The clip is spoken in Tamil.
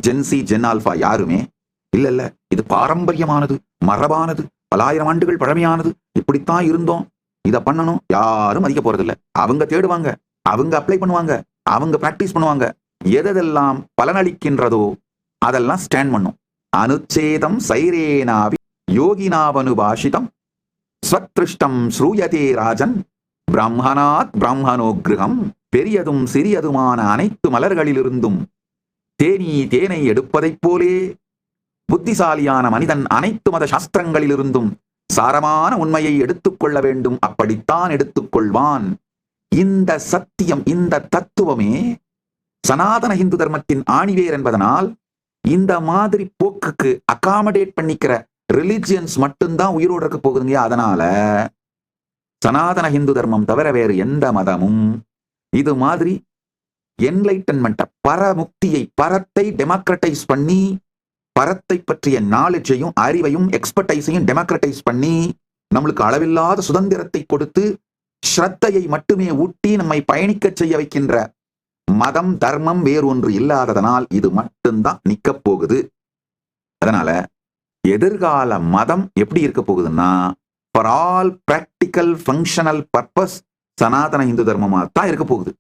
ஜென்சி ஜென் ஆல்பா யாருமே இல்ல இல்ல இது பாரம்பரியமானது, மரபானது, பலாயிரம் ஆண்டுகள் பழமையானது, இப்படித்தான் இருந்தோம், இதை பண்ணணும் யாரும் மதிக்க போறதில்ல. அவங்க தேடுவாங்க, அவங்க அப்ளை பண்ணுவாங்க, அவங்க பிராக்டிஸ் பண்ணுவாங்க. எதெல்லாம் பலனளிக்கின்றதோ அதெல்லாம் ஸ்டாண்ட் பண்ணும். அனுச்சேதம் சைரேனாவி யோகினாவனுபாஷிதம் ஸ்வத்ருஷ்டம் ஸ்ரூயதே ராஜன் பிரம்மணாத் பிரம்மணோகிருகம். பெரியதும் சிறியதுமான அனைத்து மலர்களிலிருந்தும் தேனை எடுப்பதைப் போலே புத்திசாலியான மனிதன் அனைத்து மத சாஸ்திரங்களிலிருந்தும் சாரமான உண்மையை எடுத்துக்கொள்ள வேண்டும். அப்படித்தான் எடுத்துக்கொள்வான். இந்த சத்தியம், இந்த தத்துவமே சனாதன இந்து தர்மத்தின் ஆணிவேர் என்பதனால் இந்த மாதிரி போக்குக்கு அகாமடேட் பண்ணிக்கிற ரிலிஜியன்ஸ் மட்டும்தான் உயிரோடு இருக்க போகுதுங்க. அதனால சனாதன இந்து தர்மம் தவிர வேறு எந்த மதமும் இது மாதிரி என்லைட்டன்மெண்ட்டை, பரமுக்தியை, பரத்தை டெமோக்ரட்டைஸ் பண்ணி, பரத்தை பற்றிய நாலேஜையும் அறிவையும் எக்ஸ்பர்டைஸையும் டெமோக்ரட்டைஸ் பண்ணி நம்மளுக்கு அளவில்லாத சுதந்திரத்தை கொடுத்து ஸ்ரத்தையை மட்டுமே ஊட்டி நம்மை பயணிக்க செய்ய வைக்கின்ற மதம், தர்மம் வேறொன்று இல்லாததனால் இது மட்டும்தான் நிக்க போகுது. அதனால எதிர்கால மதம் எப்படி இருக்க போகுதுன்னா, for all practical functional purpose சனாதன இந்து தர்மமா தான் இருக்க போகுது.